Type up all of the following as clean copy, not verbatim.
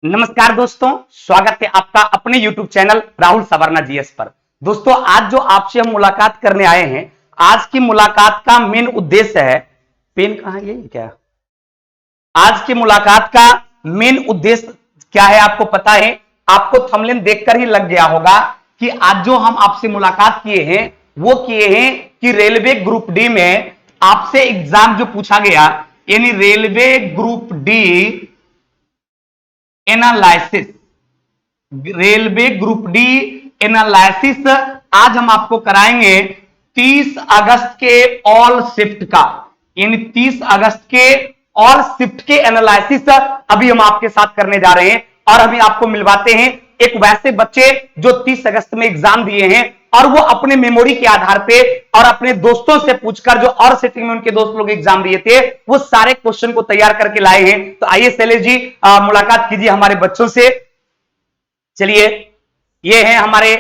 नमस्कार दोस्तों, स्वागत है आपका अपने YouTube channel Rahul Savarna GS पर। दोस्तों, आज जो आपसे हम मुलाकात करने आए हैं, आज की मुलाकात का मेन उद्देश्य है, पेन कहां है, ये क्या? आज की मुलाकात का मेन उद्देश्य क्या है आपको पता है? आपको थंबनेल देखकर ही लग गया होगा कि आज जो हम आपसे मुलाकात किए हैं वो किए हैं कि रेलवे ग्रुप डी में आपसे एग्जाम जो पूछा गया, यानी railway group D analysis, railway group D analysis आज हम आपको कराएंगे 30 अगस्त के ऑल शिफ्ट का, यानी 30 अगस्त के ऑल शिफ्ट के एनालिसिस अभी हम आपके साथ करने जा रहे हैं। और अभी आपको मिलवाते हैं एक वैसे बच्चे जो 30 अगस्त में एग्जाम दिए हैं और वो अपने मेमोरी के आधार पे और अपने दोस्तों से पूछकर, जो और सिटी में उनके दोस्त लोग एग्जाम दिए थे, वो सारे क्वेश्चन को तैयार करके लाए हैं। तो आइए शैलेश जी मुलाकात कीजिए हमारे बच्चों से। चलिए, ये हैं हमारे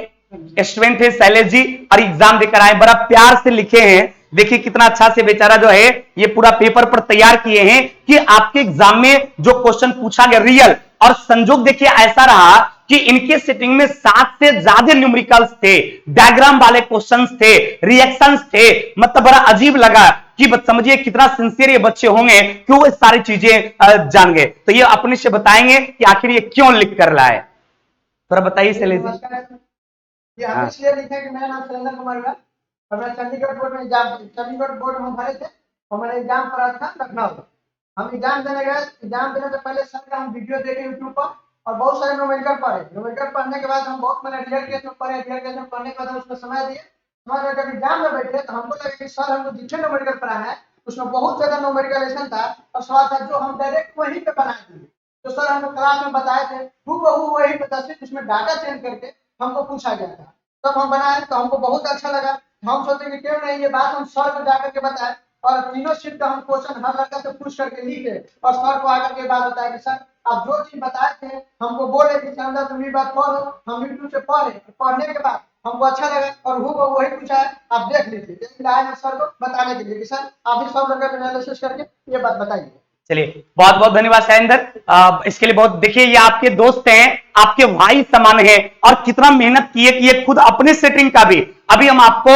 स्टूडेंट है शैलेश जी और एग्जाम देकर आए, बड़ा प्यार से लिखे हैं। देखिए कितना अच्छा से बेचारा जो है ये पूरा पेपर पर तैयार किए हैं कि आपके एग्जाम में जो क्वेश्चन पूछा गया रियल, और संजोग देखिए ऐसा रहा कि इनके सेटिंग में 7 से ज्यादा न्यूमेरिकल्स थे, डायग्राम वाले क्वेश्चंस थे, रिएक्शंस थे। मतलब बड़ा अजीब लगा कि समझिए कितना सिंसियर ये बच्चे होंगे कि वो सारी चीजें जान गए। तो ये अपने से बताएंगे कि आखिर ये क्यों लिख कर लाए, थोड़ा बताइए शैलेश जी। ये हम इसलिए लिखे कि मेरा नाम सुरेंद्र कुमार है और मैं चंडीगढ़ बोर्ड में भरे थे और मैंने एग्जाम पढ़ा था लखनऊ। हम एग्जाम देने गए, एग्जाम देने से पहले सर का हम वीडियो देखे यूट्यूब पर और बहुत सारे न्यूमेरिकल पढ़े। न्यूमेरिकल पढ़ने के बाद हम बहुत मैंने रियल केस में पढ़े, रियल केस में पढ़ने के बाद उसमें समय दिए। समय जब एग्जाम में बैठे तो हमको लगा कि सर हमको जितने न्यूमेरिकल पढ़ा है उसमें बहुत ज्यादा न्यूमेरिकल था और सवाल था जो हम डायरेक्ट वहीं पे बना दिए। तो सर हमको क्लास में बताए थे हूबहू वही बता, सिर्फ उसमें डाटा चेंज करके हमको पूछा गया था। तब हम बनाए तो हमको बहुत अच्छा लगा। हम सोचे कि क्यों नहीं ये बात हम सर को जाकर के बताएं और तीनों शिफ्ट का हम क्वेश्चन हर लड़का से पूछ करके लिखे और सर को आकर के बात बताया कि सर आप जो चीज बताए थे हमको बोले कि चंदा तुम ये बात पढ़ो। हम यूट्यूब से पढ़े, पढ़ने के बाद हमको अच्छा लगा और वही पूछा है, आप देख लीजिए। आए हैं सर को बताने के लिए कि सर आप ही सब लोग एनालिसिस करके ये बात बताइए। चलिए, बहुत बहुत धन्यवाद शैलेंद्र इसके लिए। बहुत देखिए ये आपके दोस्त हैं, आपके भाई समान हैं और कितना मेहनत किए कि ये खुद अपने सेटिंग का भी अभी हम आपको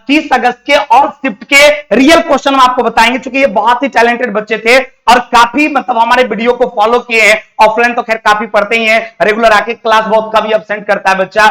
30 अगस्त के और शिफ्ट के रियल क्वेश्चन हम आपको बताएंगे, क्योंकि ये बहुत ही टैलेंटेड बच्चे थे और काफी मतलब हमारे वीडियो को फॉलो किए हैं। ऑफलाइन तो खैर काफी पढ़ते ही हैं, रेगुलर आके क्लास बहुत कभी अब्सेंट करता है बच्चा।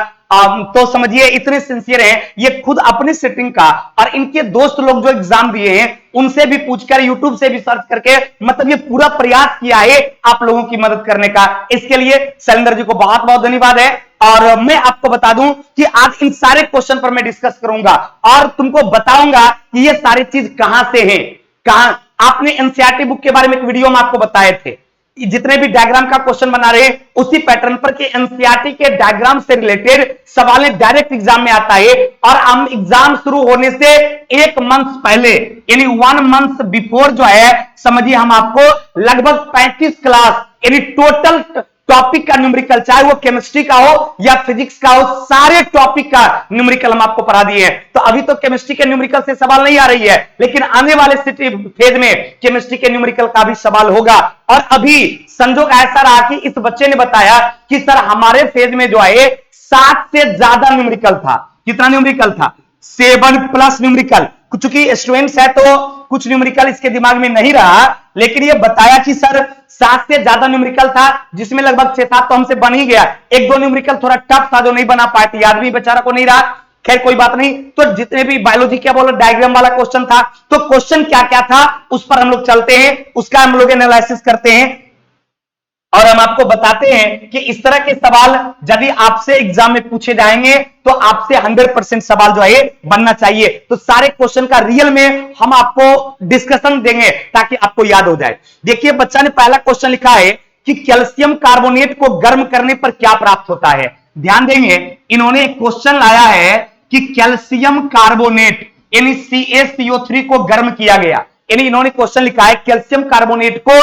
तो समझिए इतने सिंसियर हैं ये खुद अपनी सेटिंग का और इनके दोस्त लोग जो एग्जाम दिए हैं उनसे भी पूछकर, यूट्यूब से भी सर्च करके, मतलब ये पूरा प्रयास किया है आप लोगों की मदद करने का। इसके लिए शैलेंद्र जी को बहुत बहुत धन्यवाद है। और मैं आपको बता दूं कि आज इन सारे क्वेश्चन पर मैं डिस्कस करूंगा और तुमको बताऊंगा कि ये सारी चीज कहां से है। कहां आपने एनसीईआरटी बुक के बारे में एक वीडियो में आपको बताए थे, जितने भी डायग्राम का क्वेश्चन बना रहे हैं उसी पैटर्न पर कि एनसीईआरटी के डायग्राम से रिलेटेड सवाल डायरेक्ट एग्जाम में आता है। और हम एग्जाम शुरू होने से 1 मंथ पहले, यानी 1 मंथ बिफोर जो है, समझिए हम आपको लगभग 35 क्लास यानी टोटल टॉपिक का न्यूमेरिकल, चाहे वो केमिस्ट्री का हो या फिजिक्स का हो, सारे टॉपिक का न्यूमेरिकल हम आपको पढ़ा दिए हैं। तो अभी तो केमिस्ट्री के न्यूमेरिकल से सवाल नहीं आ रही है, लेकिन आने वाले फेज में केमिस्ट्री के न्यूमेरिकल का भी सवाल होगा। और अभी संजोग ऐसा रहा कि इस बच्चे ने बताया कि सर हमारे फेज में जो है 7 से ज्यादा न्यूमेरिकल था। कितना न्यूमेरिकल था? 7+ न्यूमेरिकल। चूंकि स्टूडेंट्स है तो कुछ न्यूमेरिकल इसके दिमाग में नहीं रहा, लेकिन ये बताया कि सर 7 से ज्यादा न्यूमेरिकल था, जिसमें लगभग 6-7 तो हमसे बन ही गया। 1-2 न्यूमेरिकल थोड़ा टफ था जो नहीं बना पाए थे, याद भी बेचारा को नहीं रहा। खैर कोई बात नहीं। तो जितने भी बायोलॉजी क्या बोलो डायग्राम वाला क्वेश्चन था, तो क्वेश्चन क्या क्या था उस पर हम लोग चलते हैं, उसका हम लोग एनालिसिस करते हैं और हम आपको बताते हैं कि इस तरह के सवाल यदि आपसे एग्जाम में पूछे जाएंगे तो आपसे 100% सवाल जो है बनना चाहिए। तो सारे क्वेश्चन का रियल में हम आपको डिस्कशन देंगे ताकि आपको याद हो जाए। देखिए बच्चा ने पहला क्वेश्चन लिखा है कि कैल्शियम कार्बोनेट को गर्म करने पर क्या प्राप्त होता है। ध्यान देंगे, इन्होंने एक क्वेश्चन लाया है कि कैल्शियम कार्बोनेट यानी CaCO3 को गर्म किया गया, यानी इन्होंने क्वेश्चन लिखा है कैल्शियम कार्बोनेट को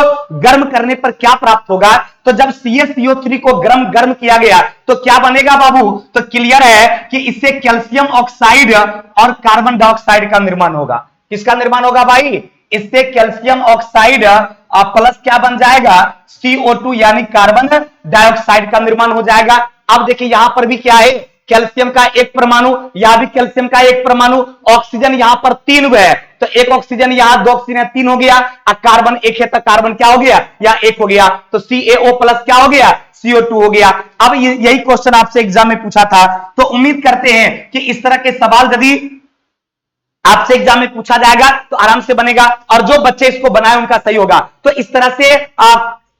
गर्म करने पर क्या प्राप्त होगा। तो जब CaCO3 को गर्म किया गया तो क्या बनेगा बाबू? तो क्लियर है कि इससे कैल्शियम ऑक्साइड और कार्बन डाइऑक्साइड का निर्माण होगा। किसका निर्माण होगा भाई? इससे कैल्शियम ऑक्साइड प्लस क्या बन जाएगा, CO2 यानी कार्बन डाइऑक्साइड का निर्माण हो जाएगा। अब देखिए यहां पर भी क्या है, कैल्शियम का एक परमाणु, यहां भी कैल्शियम का एक परमाणु, ऑक्सीजन यहां पर 3 है, तो एक ऑक्सीजन यहां 2 ऑक्सीजन 3 हो गया, और कार्बन 1 है तो कार्बन क्या हो गया, या 1 हो गया, तो CaO प्लस क्या हो गया, CO2 हो गया। अब यही क्वेश्चन आपसे एग्जाम में पूछा था, तो उम्मीद करते हैं कि इस तरह के सवाल यदि आपसे एग्जाम में पूछा जाएगा तो आराम से बनेगा, और जो बच्चे इसको बनाए उनका सही होगा। तो इस तरह से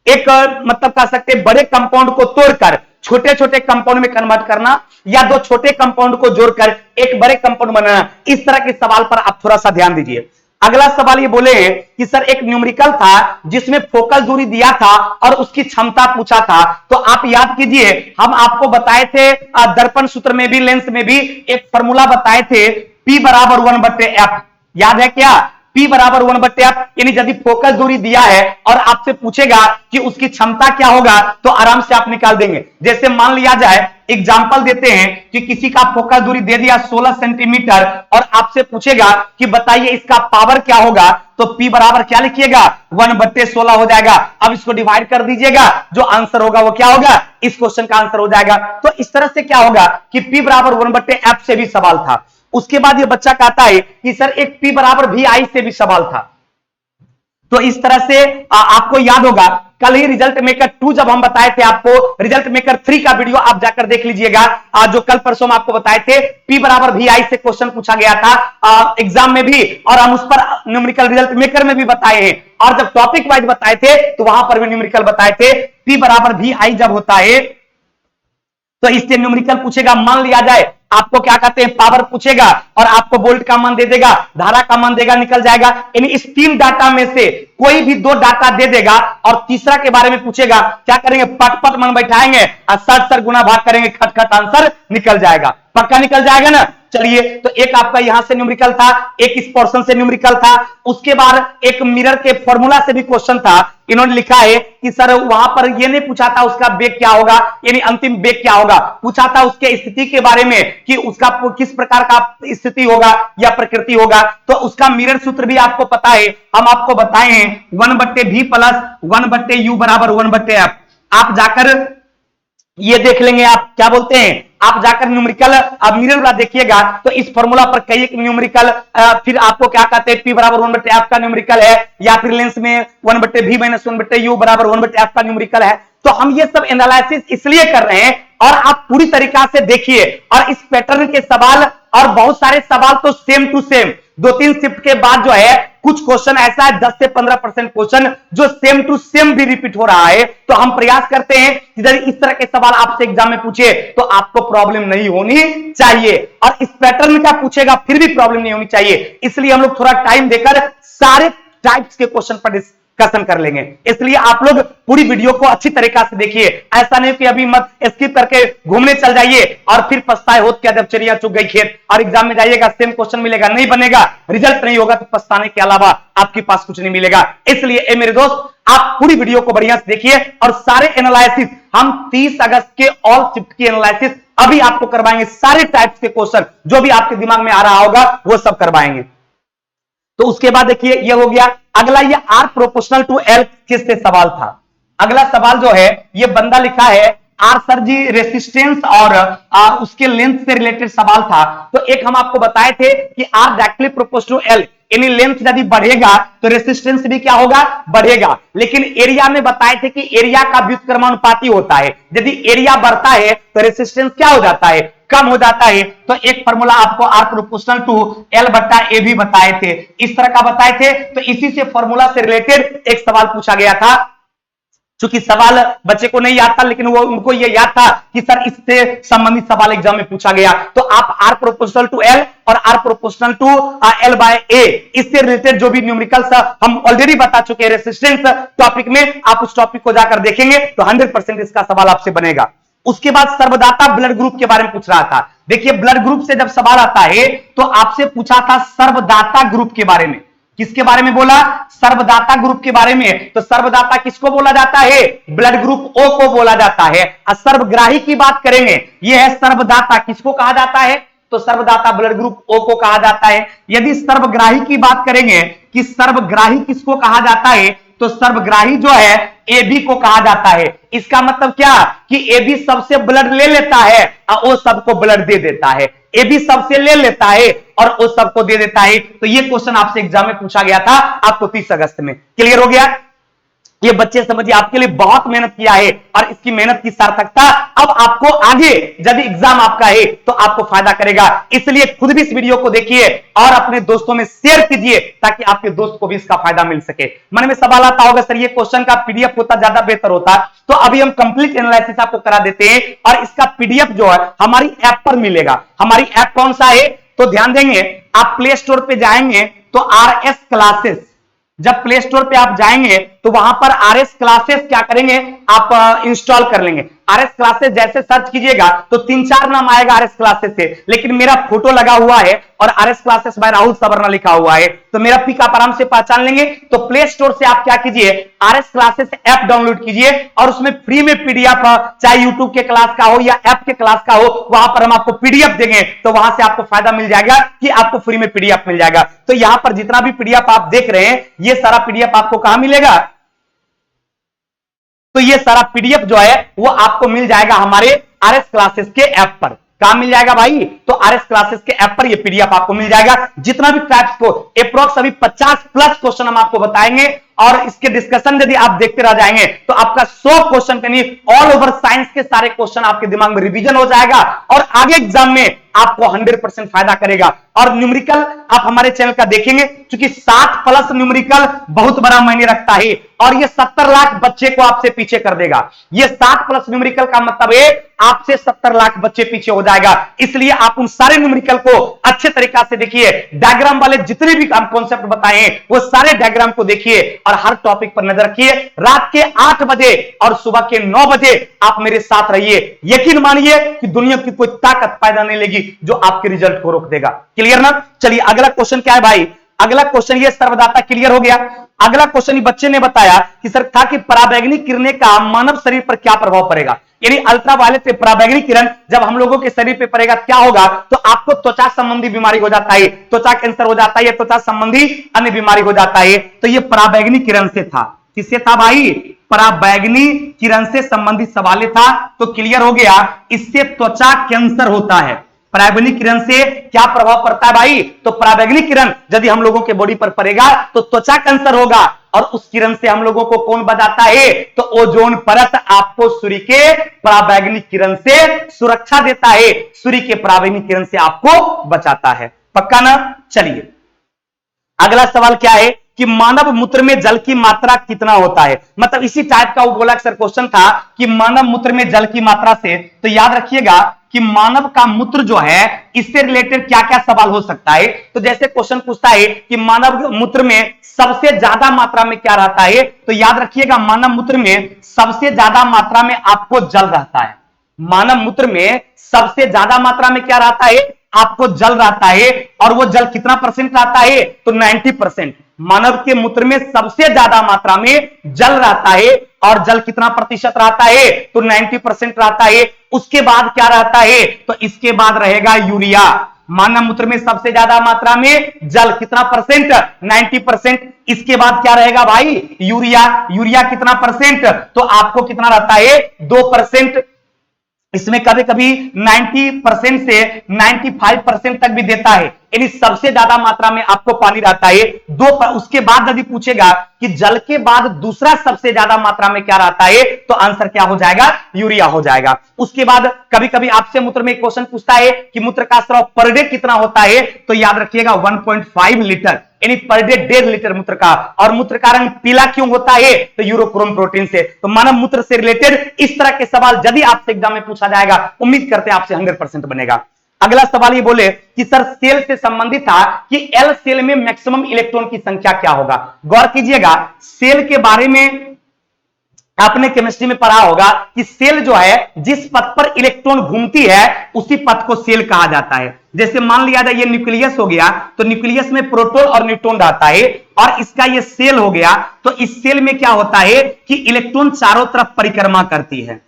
एक मतलब कह सकते हैं बड़े कंपाउंड को तोड़कर छोटे छोटे कंपाउंड में कन्वर्ट करना, या 2 छोटे कंपाउंड को जोड़कर एक बड़े कंपाउंड बनाना, इस तरह के सवाल पर आप थोड़ा सा ध्यान दीजिए। अगला सवाल ये बोले कि सर एक न्यूमेरिकल था जिसमें फोकस दूरी दिया था और उसकी क्षमता पूछा था, तो आप याद कीजिए हम आपको बताए थे दर्पण सूत्र में भी लेंस में भी एक फॉर्मूला बताए थे, P बराबर 1/f, याद है क्या, P बराबर 1/f, यानी यदि फोकस दूरी दिया है और आपसे पूछेगा कि उसकी क्षमता क्या होगा तो आराम से आप निकाल देंगे। जैसे मान लिया जाए, एग्जाम्पल देते हैं कि किसी का फोकस दूरी दे दिया 16 सेंटीमीटर और आपसे पूछेगा कि बताइए इसका पावर क्या होगा, तो P बराबर क्या लिखिएगा, 1/16 हो जाएगा। अब इसको डिवाइड कर दीजिएगा, जो आंसर होगा वो क्या होगा, इस क्वेश्चन का आंसर हो जाएगा। तो इस तरह से क्या होगा कि P बराबर 1/f से भी सवाल था। उसके बाद ये बच्चा कहता है कि सर एक P बराबर VI से भी सवाल था। तो इस तरह से आपको याद होगा कल ही रिजल्ट मेकर 2 जब हम बताए थे आपको, रिजल्ट मेकर 3 का वीडियो आप जाकर देख लीजिएगा, जो कल परसों हम आपको बताए थे, P बराबर VI से क्वेश्चन पूछा गया था एग्जाम में भी, और हम उस पर न्यूमेरिकल रिजल्ट मेकर में भी बताए हैं, और जब टॉपिक वाइज बताए थे तो वहां पर भी न्यूमेरिकल बताए थे। P बराबर VI जब होता है तो इससे न्यूमेरिकल पूछेगा, मान लिया जाए आपको क्या कहते हैं पावर पूछेगा और आपको वोल्ट का मान दे देगा, धारा का मान देगा, निकल जाएगा। यानी इस 3 डाटा में से कोई भी 2 डाटा दे देगा और तीसरा के बारे में पूछेगा, क्या करेंगे, पट पट मन बैठाएंगे और सर गुना भाग करेंगे, खट खट आंसर निकल जाएगा, पक्का निकल जाएगा ना। चलिए, तो एक आपका यहां से न्यूमेरिकल था, एक इस पोर्शन से न्यूमेरिकल था, उसके बाद एक मिरर के फॉर्मूला से भी क्वेश्चन था। इन्होंने लिखा है कि सर वहां पर ये नहीं पूछा था उसका वेग क्या होगा, यानी अंतिम वेग क्या होगा, पूछा था उसके स्थिति के बारे में कि उसका किस प्रकार का स्थिति होगा या प्रकृति होगा। तो उसका मिरर सूत्र भी आपको पता है, हम आपको बताए हैं 1/v प्लस 1/u बराबर 1/f। आप जाकर ये देख लेंगे, आप क्या बोलते हैं, आप जाकर न्यूमेरिकल मिरर वाला देखिएगा तो इस फॉर्मूला पर कई एक न्यूमेरिकल, फिर आपको क्या कहते हैं P बराबर 1/f का न्यूमेरिकल है, या फिर लेंस में 1/v माइनस 1/u बराबर 1/f का न्यूमेरिकल है। तो हम ये सब एनालिसिस इसलिए कर रहे हैं, और आप पूरी तरीका से देखिए, और इस पैटर्न के सवाल और बहुत सारे सवाल तो सेम टू सेम 2-3 शिफ्ट के बाद जो है कुछ क्वेश्चन ऐसा है 10 से 15% क्वेश्चन जो सेम टू सेम भी रिपीट हो रहा है। तो हम प्रयास करते हैं कि यदि इस तरह के सवाल आपसे एग्जाम में पूछे तो आपको प्रॉब्लम नहीं होनी चाहिए, और इस पैटर्न का पूछेगा फिर भी प्रॉब्लम नहीं होनी चाहिए। इसलिए हम लोग थोड़ा टाइम देकर सारे टाइप्स के क्वेश्चन पर डिस्कशन कर लेंगे। इसलिए आप लोग पूरी वीडियो को अच्छी तरीका से देखिए, ऐसा नहीं कि अभी मत स्किप करके घूमने चल जाइए और फिर पछताए होत क्या जब चिड़िया चुग गई खेत, और एग्जाम में जाइएगा सेम क्वेश्चन मिलेगा, नहीं बनेगा, रिजल्ट नहीं होगा, तो पछताने के अलावा आपके पास कुछ नहीं मिलेगा। इसलिए मेरे दोस्त आप पूरी वीडियो को बढ़िया से देखिए, और सारे एनालिसिस हम 30 अगस्त के ऑल शिफ्ट की एनालिसिस अभी आपको करवाएंगे। सारे टाइप्स के क्वेश्चन जो भी आपके दिमाग में आ रहा होगा वो सब करवाएंगे। तो उसके बाद देखिए ये हो गया। अगला ये R प्रोपोर्शनल टू L किससे सवाल था। अगला सवाल जो है ये बंदा लिखा है R सर जी रेसिस्टेंस और उसके लेंथ से रिलेटेड सवाल था। तो एक हम आपको बताए थे कि R directly proportional to L, यानी लेंथ यदि बढ़ेगा तो रेसिस्टेंस भी क्या होगा, बढ़ेगा। लेकिन एरिया में बताए थे कि एरिया का व्युत्क्रमानुपाती होता है, यदि एरिया बढ़ता है तो रेसिस्टेंस क्या हो जाता है, कम हो जाता है। तो एक फॉर्मूला आपको R प्रोपोर्शनल टू L/A भी बताए थे, इस तरह का बताए थे। तो इसी से फॉर्मूला से रिलेटेड एक सवाल पूछा गया था। चूंकि सवाल बच्चे को नहीं याद था, लेकिन वो उनको ये याद था कि सर इससे संबंधित सवाल एग्जाम में पूछा गया। तो आप R प्रोपोर्शनल टू L और R प्रोपोर्शनल टू L/A इससे रिलेटेड जो भी न्यूमेरिकल्स हम ऑलरेडी बता चुके हैं रेसिस्टेंस टॉपिक में, आप उस टॉपिक को जाकर देखेंगे तो 100% इसका सवाल आपसे बनेगा। उसके बाद सर्वदाता ब्लड ग्रुप के बारे में पूछ रहा था। देखिए ब्लड ग्रुप से जब सवाल आता है तो आपसे पूछा था सर्वदाता ग्रुप के बारे में। किसके बारे में बोला, सर्वदाता ग्रुप के बारे में। तो सर्वदाता किसको बोला जाता है, ब्लड ग्रुप O को बोला जाता है। और सर्वग्राही की बात करेंगे, यह है सर्वदाता, किसको कहा जाता है, तो सर्वदाता ब्लड ग्रुप O को कहा जाता है। यदि सर्वग्राही की बात करेंगे कि सर्वग्राही किसको कहा जाता है, तो सर्वग्राही जो है ए बी को कहा जाता है। इसका मतलब क्या कि ए बी सबसे ब्लड ले लेता है और वो सबको ब्लड दे देता है। ए बी सबसे ले लेता है और वो सबको दे देता है। तो ये क्वेश्चन आपसे एग्जाम में पूछा गया था आपको 30 अगस्त में। क्लियर हो गया? ये बच्चे समझिए आपके लिए बहुत मेहनत किया है और इसकी मेहनत की सार्थकता अब आपको आगे जब एग्जाम आपका है तो आपको फायदा करेगा। इसलिए खुद भी इस वीडियो को देखिए और अपने दोस्तों में शेयर कीजिए ताकि आपके दोस्त को भी इसका फायदा मिल सके। मन में सवाल आता होगा सर ये क्वेश्चन का पीडीएफ होता ज्यादा बेहतर होता, तो अभी हम कंप्लीट एनालिसिस आपको करा देते हैं और इसका पीडीएफ जो है हमारी ऐप पर मिलेगा। हमारी ऐप कौन सा है तो ध्यान देंगे, आप प्ले स्टोर पे जाएंगे तो RS क्लासेस, जब प्ले स्टोर पे आप जाएंगे तो वहां पर RS क्लासेस क्या करेंगे आप इंस्टॉल कर लेंगे। RS क्लासेस जैसे सर्च कीजिएगा तो 3-4 नाम आएगा RS क्लासेस से, लेकिन मेरा फोटो लगा हुआ है और RS classes bye Rahul Savarna लिखा हुआ है तो मेरा पिक आप आराम से पहचान लेंगे। तो प्ले स्टोर से आप क्या कीजिए RS क्लासेस ऐप डाउनलोड कीजिए और उसमें फ्री में पीडीएफ, चाहे यूट्यूब के क्लास का हो या ऐप के क्लास का हो, वहां पर हम आपको पीडीएफ देंगे तो वहां से आपको फायदा मिल जाएगा कि आपको फ्री में पीडीएफ मिल जाएगा। तो यहां पर जितना भी पीडीएफ आप देख रहे हैं ये सारा पीडीएफ आपको कहां मिलेगा, तो ये सारा पीडीएफ जो है वो आपको मिल जाएगा हमारे RS क्लासेस के ऐप पर। कहां मिल जाएगा भाई, तो RS क्लासेस के ऐप पर ये पीडीएफ आपको मिल जाएगा। जितना भी टाइप्स को अप्रोक्स अभी 50+ क्वेश्चन हम आपको बताएंगे और इसके डिस्कशन यदि आप देखते रह जाएंगे तो आपका 100 क्वेश्चन के नहीं ऑल ओवर साइंस के सारे क्वेश्चन आपके दिमाग में रिवीजन हो जाएगा और आगे एग्जाम में आपको 100% फायदा करेगा। और न्यूमेरिकल आप हमारे चैनल का देखेंगे क्योंकि 60+ न्यूमेरिकल बहुत बड़ा मायने रखता है और ये 70 लाख बच्चे को आपसे पीछे कर देगा। ये 60+ न्यूमेरिकल का मतलब है आपसे 70 लाख बच्चे पीछे हो जाएगा। इसलिए आप उन सारे न्यूमेरिकल को अच्छे तरीका से देखिए, डायग्राम वाले जितने भी हम कॉन्सेप्ट बताए हैं वो सारे डायग्राम को देखिए और हर टॉपिक पर नजर रखिए। रात के 8 बजे और सुबह के 9 बजे आप मेरे साथ रहिए। यकीन मानिए कि दुनिया की कोई ताकत पैदा नहीं लेगी जो आपके रिजल्ट को रोक देगा। क्लियर ना? चलिए अगला क्वेश्चन क्या है भाई, अगला क्वेश्चन ये सर्वदाता क्लियर हो गया। अगला क्वेश्चन बच्चे ने बताया कि सर था कि पराबैंगनी किरणें का मानव शरीर पर क्या प्रभाव पड़ेगा, यानी अल्ट्रावायलेट से पराबैंगनी किरण जब हम लोगों के शरीर पे पड़ेगा क्या होगा, तो आपको त्वचा संबंधी बीमारी हो जाता है, त्वचा कैंसर हो जाता है, त्वचा संबंधी अन्य बीमारी हो जाता है। तो ये पराबैंगनी किरण से था, किससे था भाई, पराबैंगनी किरण से संबंधित सवाल था। तो क्लियर हो गया, इससे त्वचा कैंसर होता है। पराबैंगनी किरण से क्या प्रभाव पड़ता है भाई, तो पराबैंगनी किरण यदि हम लोगों के बॉडी पर पड़ेगा तो त्वचा कैंसर होगा और उस किरण से हम लोगों को कौन बचाता है, तो ओजोन परत आपको सूर्य के पराबैंगनी किरण से सुरक्षा देता है, सूर्य के पराबैंगनी किरण से आपको बचाता है। पक्का ना? चलिए अगला सवाल क्या है कि मानव मूत्र में जल की मात्रा कितना होता है, मतलब इसी टाइप का वो बोला सर क्वेश्चन था कि मानव मूत्र में जल की मात्रा से। तो याद रखिएगा कि मानव का मूत्र जो है इससे रिलेटेड क्या क्या सवाल हो सकता है। तो जैसे क्वेश्चन पूछता है कि मानव मूत्र में सबसे ज्यादा मात्रा में क्या रहता है, तो याद रखिएगा मानव मूत्र में सबसे ज्यादा मात्रा में आपको जल रहता है। मानव मूत्र में सबसे ज्यादा मात्रा में क्या रहता है, आपको जल रहता है और वो जल कितना परसेंट रहता है, तो 90%। मानव के मूत्र में सबसे ज्यादा मात्रा में जल रहता है और जल कितना प्रतिशत रहता है, तो 90% रहता है। उसके बाद क्या रहता है, तो इसके बाद रहेगा यूरिया। मानव मूत्र में सबसे ज्यादा मात्रा में जल कितना परसेंट, 90%। इसके बाद क्या रहेगा भाई, यूरिया। यूरिया कितना परसेंट, तो आपको कितना रहता है, 2%। इसमें कभी कभी 90% से 95% तक भी देता है, यानी सबसे ज्यादा मात्रा में आपको पानी रहता है। उसके बाद यदि पूछेगा कि जल के बाद दूसरा सबसे ज्यादा मात्रा में क्या रहता है, तो आंसर क्या हो जाएगा, यूरिया हो जाएगा। उसके बाद कभी कभी आपसे मूत्र में क्वेश्चन पूछता है कि मूत्र का स्राव पर डे कितना होता है, तो याद रखिएगा 1.5 लीटर, यानी पर डे 1.5 लीटर मूत्र का। और मूत्र का रंग पीला क्यों होता है, तो यूरोक्रोम प्रोटीन से। तो मानव मूत्र से रिलेटेड इस तरह के सवाल यदि आपसे एग्जाम में पूछा जाएगा, उम्मीद करते हैं आपसे 100% बनेगा। अगला सवाल ये बोले कि सर सेल से संबंधित था कि एल सेल में मैक्सिमम इलेक्ट्रॉन की संख्या क्या होगा। गौर कीजिएगा, सेल के बारे में आपने केमिस्ट्री में पढ़ा होगा कि सेल जो है जिस पथ पर इलेक्ट्रॉन घूमती है उसी पथ को सेल कहा जाता है। जैसे मान लिया जाए ये न्यूक्लियस हो गया, तो न्यूक्लियस में प्रोटॉन और न्यूट्रॉन रहता है और इसका ये सेल हो गया। तो इस सेल में क्या होता है कि इलेक्ट्रॉन चारों तरफ परिक्रमा करती है।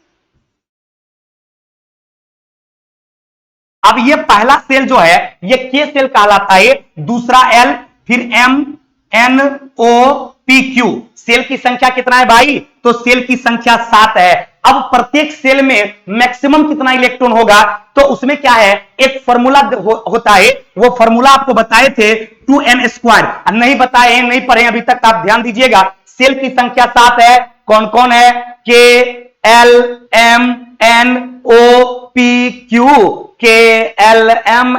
अब ये पहला सेल जो है ये के सेल कहलाता है, दूसरा एल, फिर एम, NOPQ। सेल की संख्या कितना है भाई? तो सेल की संख्या 7 है। अब प्रत्येक सेल में मैक्सिमम कितना इलेक्ट्रॉन होगा? तो उसमें क्या है, एक फॉर्मूला होता है, वो फॉर्मूला आपको बताए थे 2n²। नहीं बताए हैं, नहीं पढ़े अभी तक, आप ध्यान दीजिएगा। सेल की संख्या 7 है। कौन कौन है? KLMNOPQ,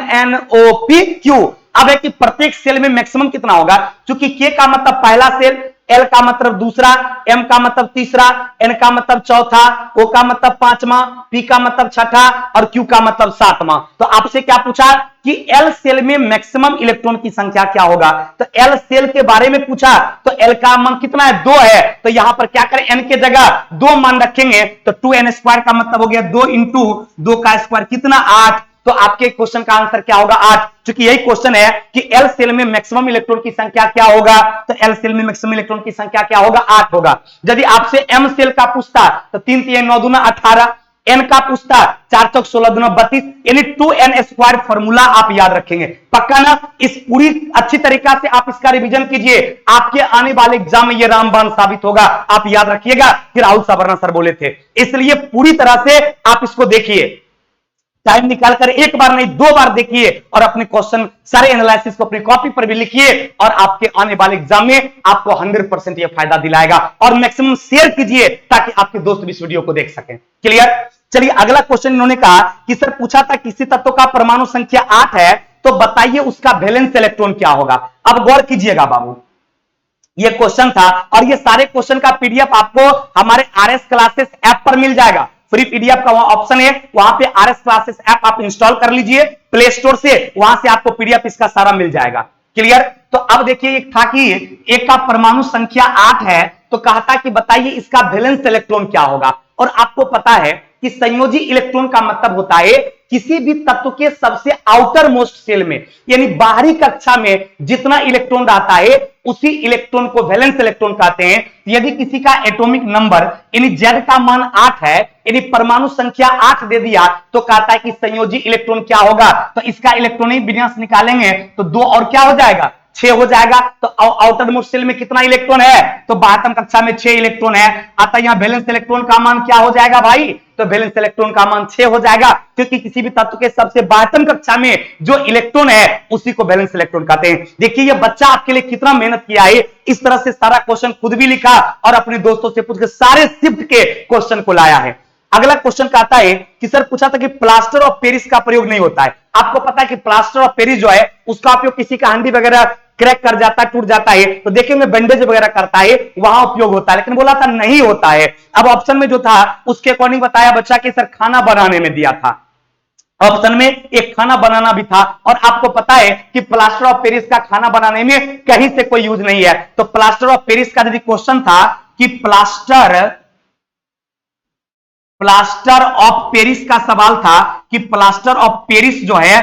KLMNOPQ। अब है कि प्रत्येक सेल में मैक्सिमम कितना होगा? क्योंकि K का मतलब पहला सेल, L का मतलब दूसरा, M का मतलब तीसरा, N का मतलब चौथा, O का मतलब पांचवा, P का मतलब छठा और Q का मतलब सातवां। तो आपसे क्या पूछा कि L सेल में मैक्सिमम इलेक्ट्रॉन की संख्या क्या होगा? तो L सेल के बारे में पूछा, तो L का मान कितना है? 2 है। तो यहां पर क्या करें, N के जगह 2 मान रखेंगे, तो 2n² का मतलब हो गया 2 इंटू 2 का स्क्वायर, कितना? 8। तो आपके क्वेश्चन का आंसर क्या होगा? 8। क्योंकि यही क्वेश्चन है कि L सेल में मैक्सिमम इलेक्ट्रॉन की संख्या क्या होगा? तो L सेल में मैक्सिमम इलेक्ट्रॉन की संख्या क्या होगा? 8 होगा। यदि आपसे M सेल का पूछता तो 3 3 9 2 18, N का पूछता 4 4 16 2 32, यानी 2n² फॉर्मूला आप याद रखेंगे। पक्का ना? इस पूरी अच्छी तरीका से आप इसका रिवीजन कीजिए, आपके आने वाले एग्जाम में यह रामबाण साबित होगा। आप याद रखिएगा कि राहुल साबरना सर बोले थे, इसलिए पूरी तरह से आप इसको देखिए, टाइम निकालकर एक बार नहीं 2 बार देखिए और अपने क्वेश्चन सारे एनालिसिस को अपनी कॉपी पर भी लिखिए, और आपके आने वाले एग्जाम में आपको 100% यह फायदा दिलाएगा। और मैक्सिमम शेयर कीजिए ताकि आपके दोस्त भी इस वीडियो को देख सकें। क्लियर? चलिए अगला क्वेश्चन इन्होंने कहा कि सर पूछा था किसी तत्व का परमाणु संख्या 8 है, तो बताइए उसका वैलेंस इलेक्ट्रॉन क्या होगा? अब गौर कीजिएगा बाबू, ये क्वेश्चन था और ये सारे क्वेश्चन का पीडीएफ आपको हमारे RS क्लासेस ऐप पर मिल जाएगा। फ्री पीडीएफ का वहां ऑप्शन है, वहां पे RS क्लासेस ऐप आप इंस्टॉल कर लीजिए प्ले स्टोर से, वहां से आपको पीडीएफ इसका सारा मिल जाएगा। क्लियर? तो अब देखिए, एक था कि एक का परमाणु संख्या 8 है, तो कहता कि बताइए इसका वैलेंस इलेक्ट्रॉन क्या होगा। और आपको पता है कि संयोजी इलेक्ट्रॉन का मतलब होता है किसी भी तत्व के सबसे आउटर मोस्ट सेल में, यानी बाहरी कक्षा में जितना इलेक्ट्रॉन रहता है उसी इलेक्ट्रॉन को वैलेंस इलेक्ट्रॉन कहते हैं। यदि किसी का एटॉमिक नंबर यानी Z का मान 8 है, यानी परमाणु संख्या 8 दे दिया, तो कहता है कि संयोजी इलेक्ट्रॉन क्या होगा? तो इसका इलेक्ट्रॉनिक विन्यास निकालेंगे तो 2 और क्या हो जाएगा? 6 हो जाएगा। तो आउटर मोस्ट सेल में कितना इलेक्ट्रॉन है? तो 12वीं कक्षा में 6 इलेक्ट्रॉन है। अतः यहां वैलेंस इलेक्ट्रॉन का मान क्या हो जाएगा भाई? तो वैलेंस इलेक्ट्रॉन का मान 6 हो जाएगा, क्योंकि किसी भी तत्व के सबसे 12वीं कक्षा में जो इलेक्ट्रॉन है उसी को वैलेंस इलेक्ट्रॉन कहते हैं। देखिए ये बच्चा आपके लिए कितना मेहनत किया है, इस तरह से सारा क्वेश्चन खुद भी लिखा और अपने दोस्तों से पूछ के सारे शिफ्ट के क्वेश्चन को लाया है। अगला क्वेश्चन कहता है कि सर पूछा था कि प्लास्टर ऑफ पेरिस का प्रयोग नहीं होता है। आपको पता है कि प्लास्टर ऑफ पेरिस जो है उसका उपयोग किसी का हंडी वगैरह क्रैक कर जाता है, टूट जाता है, तो देखेंगे बैंडेज वगैरह करता है, वहां उपयोग होता है, लेकिन बोला था नहीं होता है। अब ऑप्शन में जो था उसके अकॉर्डिंग बताया बच्चा कि सर खाना बनाने में दिया था, ऑप्शन में एक खाना बनाना भी था। और आपको पता है कि प्लास्टर ऑफ पेरिस का खाना बनाने में कहीं से कोई यूज नहीं है। तो प्लास्टर ऑफ पेरिस का यदि क्वेश्चन था कि प्लास्टर ऑफ पेरिस का सवाल था कि प्लास्टर ऑफ पेरिस जो है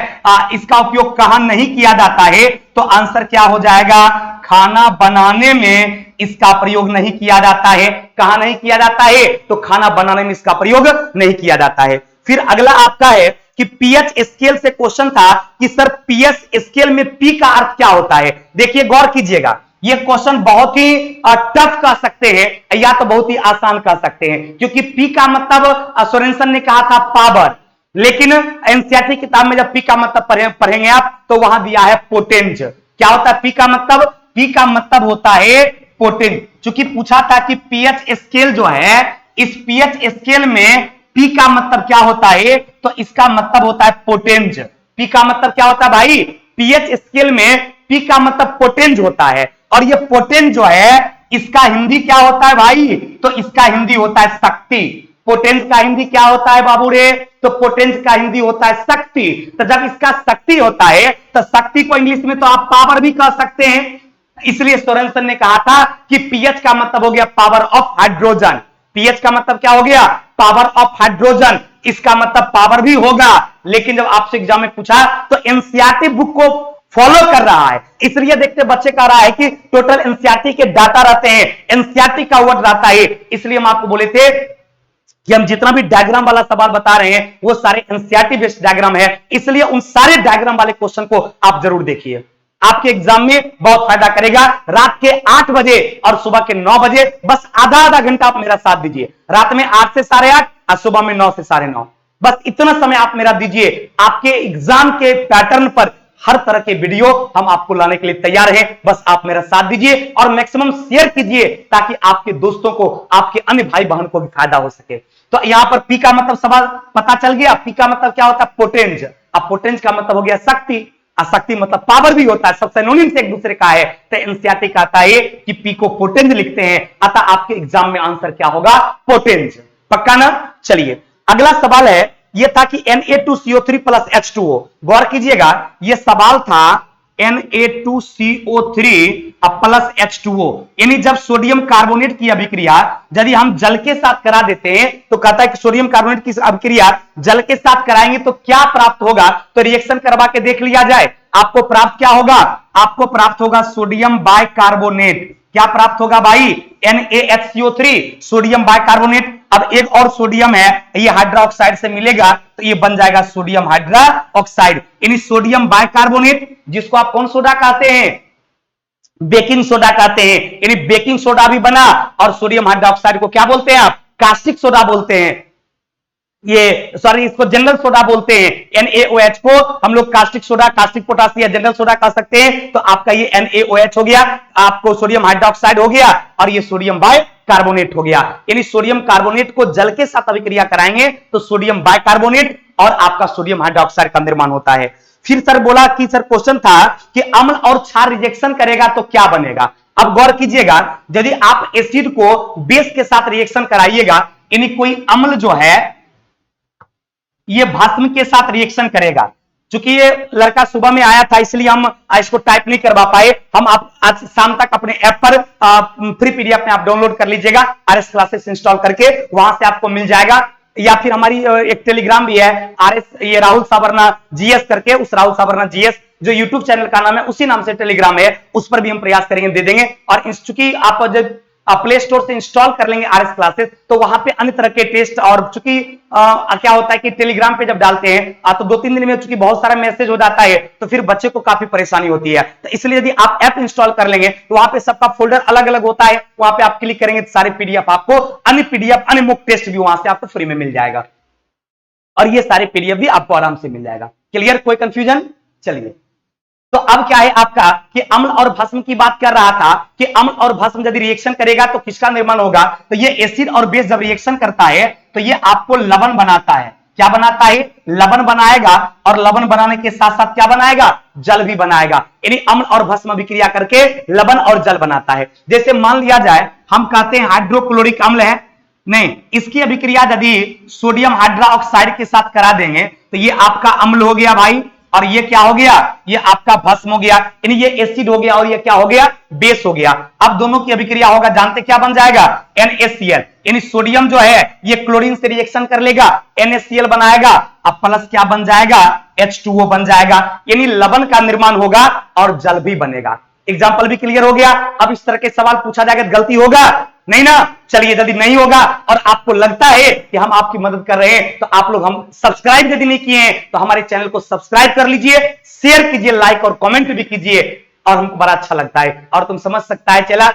इसका उपयोग कहां नहीं किया जाता है, तो आंसर क्या हो जाएगा? खाना बनाने में इसका प्रयोग नहीं किया जाता है। कहां नहीं किया जाता है? तो खाना बनाने में इसका प्रयोग नहीं किया जाता है। फिर अगला आपका है कि पीएच स्केल से क्वेश्चन था कि सर पीएच स्केल में पी का अर्थ क्या होता है। देखिए गौर कीजिएगा, ये क्वेश्चन बहुत ही टफ कह सकते हैं या तो बहुत ही आसान कह सकते हैं, क्योंकि पी का मतलब सोरेनसन ने कहा था पावर, लेकिन एनसीईआरटी किताब में जब पी का मतलब पढ़ेंगे आप तो वहां दिया है पोटेंज। क्या होता है पी का मतलब? पी का मतलब होता है पोटेंज। चूंकि पूछा था कि पीएच स्केल जो है, इस पीएच स्केल में पी का मतलब क्या होता है, तो इसका मतलब होता है पोटेंज। पी का मतलब क्या होता है भाई? पीएच स्केल में पी का मतलब पोटेंज होता है, और ये पोटेंज जो है इसका हिंदी क्या होता है भाई? तो इसका हिंदी होता है शक्ति। पोटेंज का हिंदी क्या होता है बाबू रे? तो पोटेंज का हिंदी होता है शक्ति। तो जब इसका शक्ति होता है तो शक्ति को इंग्लिश में तो आप पावर भी कह सकते हैं। इसलिए सोरेनसन ने कहा था कि पीएच का मतलब हो गया पावर ऑफ हाइड्रोजन। पीएच का मतलब क्या हो गया? Power of hydrogen. इसका मतलब पावर भी होगा, लेकिन जब आपसे एग्जाम में पूछा तो एनसीईआरटी बुक को फॉलो कर रहा है, इसलिए देखते बच्चे कह रहा है कि टोटल एनसीईआरटी के डाटा रहते हैं, एनसीईआरटी का वर्ड रहता है। इसलिए हम आपको बोले थे कि हम जितना भी डायग्राम वाला सवाल बता रहे हैं वो सारे एनसीईआरटी बेस्ड डायग्राम है, इसलिए उन सारे डायग्राम वाले क्वेश्चन को आप जरूर देखिए। आपके एग्जाम में बहुत फायदा करेगा। रात के 8 बजे और सुबह के 9 बजे बस आधा आधा घंटा आप मेरा साथ दीजिए। रात में 8 से 8:30 और सुबह में 9 से 9:30, बस इतना समय आप मेरा दीजिए। आपके एग्जाम के पैटर्न पर हर तरह के वीडियो हम आपको लाने के लिए तैयार हैं। बस आप मेरा साथ दीजिए और मैक्सिमम शेयर कीजिए ताकि आपके दोस्तों को, आपके अन्य भाई बहन को भी फायदा हो सके। तो यहां पर पी का मतलब सवाल पता चल गया। पी का मतलब क्या होता है? पोटेंज। अब पोटेंज का मतलब हो गया शक्ति, और शक्ति मतलब पावर भी होता है, सब सिनोनिम से एक दूसरे का है। तो एनसीईआरटी कहता है कि पी को पोटेंज लिखते हैं, अतः आपके एग्जाम में आंसर क्या होगा? पोटेंज। पक्का ना? चलिए अगला सवाल है, यह था कि Na2CO3 प्लस H2O। गौर कीजिएगा, यह सवाल था Na2CO3 प्लस H2O, यानी जब सोडियम कार्बोनेट की अभिक्रिया यदि हम जल के साथ करा देते हैं तो कहता है कि सोडियम कार्बोनेट की अभिक्रिया जल के साथ कराएंगे तो क्या प्राप्त होगा? तो रिएक्शन करवा के देख लिया जाए। आपको प्राप्त क्या होगा? आपको प्राप्त होगा सोडियम बाइकार्बोनेट। क्या प्राप्त होगा भाई? NaHCO3, sodium bicarbonate. अब एक और सोडियम है, ये हाइड्रोक्साइड से मिलेगा तो ये बन जाएगा सोडियम हाइड्रोक्साइड, यानी सोडियम बाइकार्बोनेट, जिसको आप कौन सोडा कहते हैं? बेकिंग सोडा कहते हैं। यानी बेकिंग सोडा भी बना, और सोडियम हाइड्रोक्साइड को क्या बोलते हैं आप? कास्टिक सोडा बोलते हैं। ये सॉरी, इसको जनरल सोडा बोलते हैं। NaOH को हम लोग कास्टिक सोडा, कास्टिक पोटासियम या जनरल सोडा कह सकते हैं। तो आपका ये NaOH हो गया, आपको सोडियम हाइड्रोक्साइड हो गया, और ये सोडियम बाइकार्बोनेट हो गया। यानी सोडियम कार्बोनेट को जल के साथ अभिक्रिया कराएंगे तो सोडियम बाइकार्बोनेट और आपका सोडियम हाइड्रोक्साइड का निर्माण होता है। फिर सर बोला कि सर क्वेश्चन था कि अम्ल और क्षार रिजेक्शन करेगा तो क्या बनेगा? अब गौर कीजिएगा, यदि आप एसिड को बेस के साथ रिएक्शन कराइएगा, यानी कोई अम्ल जो है ये भस्म के साथ रिएक्शन करेगा। चूंकि ये लड़का सुबह में आया था इसलिए हम इसको टाइप नहीं करवा पाए। हम आप आज शाम तक अपने ऐप पर फ्री पीडीएफ में आप डाउनलोड कर लीजिएगा, आरएस क्लासेस इंस्टॉल करके, वहां से आपको मिल जाएगा। या फिर हमारी एक टेलीग्राम भी है, आरएस ये राहुल सावरना जीएस करके, उस राहुल सावरना जीएस जो यूट्यूब चैनल का नाम है उसी नाम से टेलीग्राम है, उस पर भी हम प्रयास करेंगे दे देंगे। और चूंकि आप जब प्ले स्टोर से इंस्टॉल कर लेंगे आरएस क्लासेस तो वहां पे अन्य तरह के टेस्ट, और चूंकि क्या होता है कि टेलीग्राम पे जब डालते हैं तो 2-3 दिन में चूंकि बहुत सारा मैसेज हो जाता है तो फिर बच्चे को काफी परेशानी होती है। तो इसलिए यदि आप ऐप इंस्टॉल कर लेंगे तो वहां पे सबका फोल्डर अलग अलग होता है, वहां पे आप क्लिक करेंगे तो सारे पीडीएफ आपको, अन्य पीडीएफ, अन्य मुक्त टेस्ट भी वहां से आपको फ्री में मिल जाएगा, और ये सारे पीडीएफ भी आपको आराम से मिल जाएगा। क्लियर? कोई कंफ्यूजन? चलिए, तो अब क्या है आपका कि अम्ल और भस्म की बात कर रहा था कि अम्ल और भस्म यदि रिएक्शन करेगा तो किसका निर्माण होगा? तो ये एसिड और बेस जब रिएक्शन करता है तो ये आपको लवण बनाता है। क्या बनाता है? लवण बनाएगा, और लवण बनाने के साथ साथ क्या बनाएगा? जल भी बनाएगा। यानी अम्ल और भस्म अभिक्रिया करके लवण और जल बनाता है। जैसे मान लिया जाए हम कहते हैं हाइड्रोक्लोरिक अम्ल है, नहीं, इसकी अभिक्रिया यदि सोडियम हाइड्रोक्साइड के साथ करा देंगे तो ये आपका अम्ल हो गया भाई, और ये क्या हो गया? ये आपका भस्म हो गया, यानी ये एसिड हो गया और ये क्या हो गया? बेस हो गया। अब दोनों की अभिक्रिया होगा, जानते क्या बन जाएगा? NaCl, यानी सोडियम जो है ये क्लोरीन से रिएक्शन कर लेगा, NaCl बनाएगा, अब प्लस क्या बन जाएगा? H2O बन जाएगा, यानी लवण का निर्माण होगा और जल भी बनेगा। एग्जाम्पल भी क्लियर हो गया। अब इस तरह के सवाल पूछा जाएगा, गलती होगा नहीं ना? चलिए, यदि नहीं होगा और आपको लगता है कि हम आपकी मदद कर रहे हैं तो आप लोग, हम सब्सक्राइब यदि नहीं किए हैं तो हमारे चैनल को सब्सक्राइब कर लीजिए, शेयर कीजिए, लाइक और कमेंट भी कीजिए, और हमको बड़ा अच्छा लगता है। और तुम समझ सकता है चला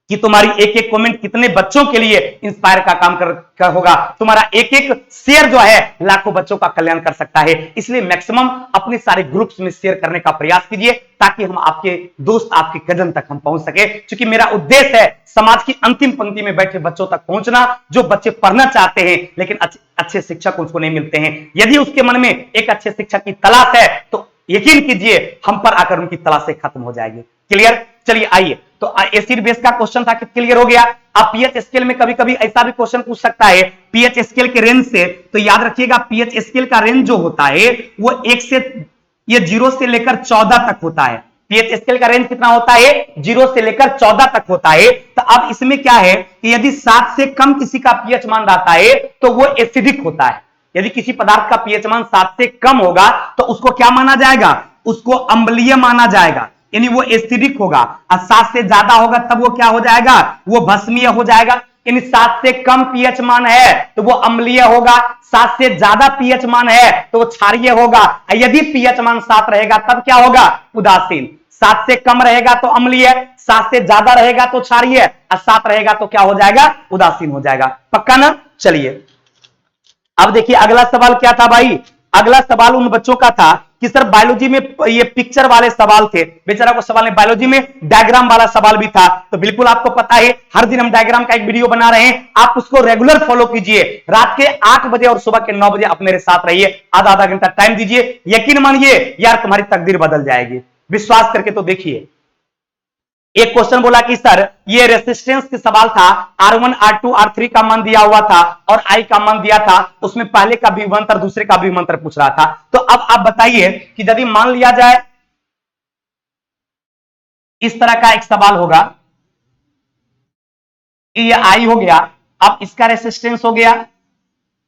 कि तुम्हारी एक एक कमेंट कितने बच्चों के लिए इंस्पायर का काम कर होगा। तुम्हारा एक एक शेयर जो है लाखों बच्चों का कल्याण कर सकता है। इसलिए मैक्सिमम अपने सारे ग्रुप्स में शेयर करने का प्रयास कीजिए ताकि हम आपके दोस्त, आपके कदम तक हम पहुंच सके। क्योंकि मेरा उद्देश्य है समाज की अंतिम पंक्ति में बैठे बच्चों तक पहुंचना, जो बच्चे पढ़ना चाहते हैं लेकिन अच्छे शिक्षक उसको नहीं मिलते हैं। यदि उसके मन में एक अच्छे शिक्षक की तलाश है तो यकीन कीजिए हम पर आकर उनकी तलाशें खत्म हो जाएगी। क्लियर? चलिए आइए, तो एसिड बेस का क्वेश्चन था कि क्लियर हो गया। आप पीएच स्केल में कभी कभी ऐसा भी क्वेश्चन पूछ सकता है पीएच स्केल के रेंज से, तो याद रखिएगा पीएच स्केल का रेंज जो होता है वो 0 से लेकर 14 तक होता है। पीएच स्केल का रेंज कितना होता है? 0 से लेकर 14 तक होता है। तो अब इसमें क्या है कि यदि 7 से कम किसी का पीएच मान रहता है तो वो एसिडिक होता है। यदि किसी पदार्थ का पीएच मान 7 से कम होगा तो उसको क्या माना जाएगा? उसको अम्लीय माना जाएगा। यानी वो एसिडिक होगा, और 7 से ज्यादा होगा तब वो क्या हो जाएगा, वो भस्मीय हो जाएगा। यानी 7 से कम पीएच मान है तो वो अम्लीय होगा, 7 से ज्यादा पीएच मान है तो वो क्षारीय होगा। यदि पीएच मान 7 रहेगा तब क्या होगा, उदासीन। 7 से कम रहेगा तो अम्लीय, 7 से ज्यादा रहेगा तो क्षारीय, और 7 रहेगा तो क्या हो जाएगा, उदासीन हो जाएगा। पक्का ना? चलिए अब देखिए अगला सवाल क्या था भाई। अगला सवाल उन बच्चों का था कि सर बायोलॉजी में ये पिक्चर वाले सवाल थे, बेचारा को सवाल नहीं, बायोलॉजी में डायग्राम वाला सवाल भी था। तो बिल्कुल आपको पता है हर दिन हम डायग्राम का एक वीडियो बना रहे हैं, आप उसको रेगुलर फॉलो कीजिए। रात के 8 बजे और सुबह के 9 बजे आप मेरे साथ रहिए, आधा आधा घंटा टाइम दीजिए। यकीन मानिए यार तुम्हारी तकदीर बदल जाएगी, विश्वास करके तो देखिए। एक क्वेश्चन बोला कि सर ये रेसिस्टेंस के सवाल था, R1 R2 R3 का मान दिया हुआ था और I का मान दिया था, उसमें पहले का विभवांतर दूसरे का विभवांतर पूछ रहा था। तो अब आप बताइए कि यदि मान लिया जाए इस तरह का एक सवाल होगा कि ये I हो गया, अब इसका रेसिस्टेंस हो गया,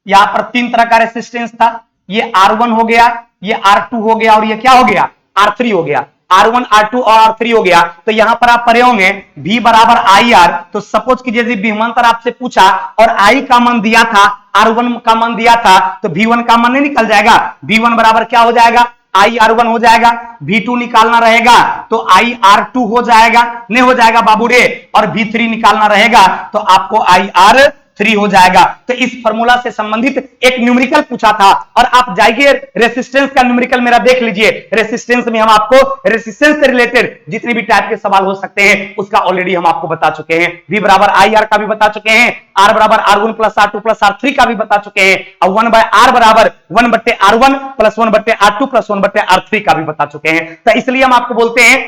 यहां पर 3 तरह का रेसिस्टेंस था, ये R1 हो गया, ये R2 हो गया और ये क्या हो गया, R3 हो गया। R1 R2 और R3 हो गया। तो यहां पर आप पढ़े होंगे V बराबर IR। तो सपोज कीजिए यदि विभवांतर आपसे पूछा और I का मान दिया था, R1 का मान दिया था, तो V1 का मान नहीं निकल जाएगा। V1 बराबर क्या हो जाएगा, IR1 हो जाएगा। V2 निकालना रहेगा तो IR2 हो जाएगा, नहीं हो जाएगा बाबू रे। और V3 निकालना रहेगा तो आपको IR3 हो जाएगा। तो इस फार्मूला से संबंधित एक न्यूमेरिकल पूछा था और आप जाइए रेसिस्टेंस का न्यूमेरिकल मेरा देख लीजिए। रेसिस्टेंस में हम आपको रेसिस्टेंस से रिलेटेड जितने भी टाइप के सवाल हो सकते हैं उसका ऑलरेडी हम आपको बता चुके हैं। V बराबर IR का भी बता चुके हैं, R बराबर R1 plus R2 plus R3 का भी बता चुके हैं, और 1/R बराबर 1/R1 plus 1/R2 plus 1/R3 का भी बता चुके हैं। तो इसलिए हम आपको बोलते हैं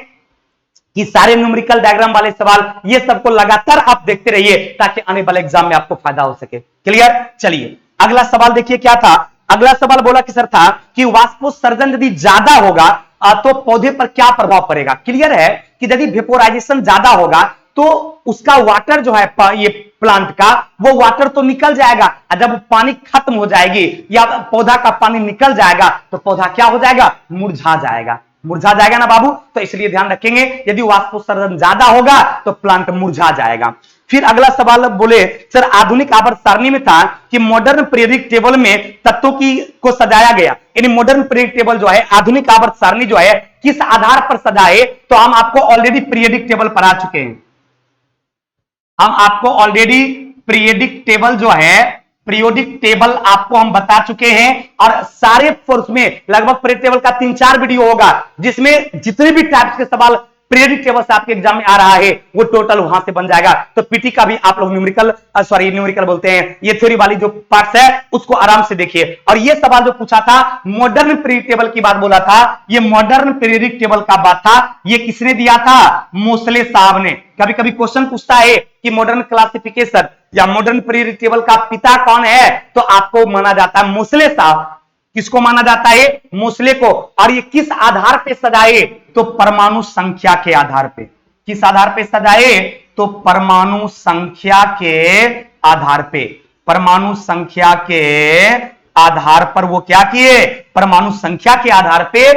कि सारे न्यूमेरिकल डायग्राम वाले सवाल ये सबको लगातार आप देखते रहिए ताकि आने वाले एग्जाम में आपको फायदा हो सके। क्लियर? चलिए अगला सवाल देखिए क्या था। अगला सवाल बोला कि सर था कि वाष्पोत्सर्जन यदि ज्यादा होगा तो पौधे पर क्या प्रभाव पड़ेगा। क्लियर है कि यदि वेपोराइजेशन ज्यादा होगा तो उसका वाटर जो है ये प्लांट का वो वाटर तो निकल जाएगा, जब पानी खत्म हो जाएगी या पौधा का पानी निकल जाएगा तो पौधा क्या हो जाएगा, मुरझा जाएगा। मुरझा जाएगा ना बाबू। तो इसलिए ध्यान रखेंगे यदि वाष्पोत्सर्जन ज्यादा होगा तो प्लांट मुरझा जाएगा। फिर अगला सवाल बोले सर आधुनिक आवर्त सारणी में था कि मॉडर्न पीरियडिक टेबल में तत्वों को सजाया गया, यानी मॉडर्न पीरियडिक टेबल जो है आधुनिक आवर्त सारणी जो है किस आधार पर सजाए। तो हम आपको ऑलरेडी पीरियडिक टेबल पढ़ा चुके हैं। हम आपको ऑलरेडी पीरियडिक टेबल जो है पीरियोडिक टेबल आपको हम बता चुके हैं और सारे फोर्स में लगभग पीरियडिक टेबल का 3-4 वीडियो होगा जिसमें जितने भी टाइप्स के सवाल पीरियडिक टेबल से आपके एग्जाम में आ रहा है वो टोटल वहां से बन जाएगा। तो पीटी का भी आप लोग न्यूमेरिकल बोलते हैं, ये थ्योरी वाली जो पार्ट्स है उसको आराम से देखिए। और ये सवाल जो पूछा था मॉडर्न पीरियडिक टेबल की बात बोला था, ये मॉडर्न पीरियडिक टेबल का बात था, ये किसने दिया था, मोसले साहब ने। कभी कभी क्वेश्चन पूछता है कि मॉडर्न क्लासिफिकेशन या मॉडर्न पीरियडिक टेबल का पिता कौन है, तो आपको माना जाता है मोसले साहब। किसको माना जाता है, मोसले को। और ये किस आधार पे सजाए, तो परमाणु संख्या के आधार पे। किस आधार पे सजाए, तो परमाणु संख्या के आधार पे। परमाणु संख्या के आधार पर वो क्या किए, परमाणु संख्या के आधार पे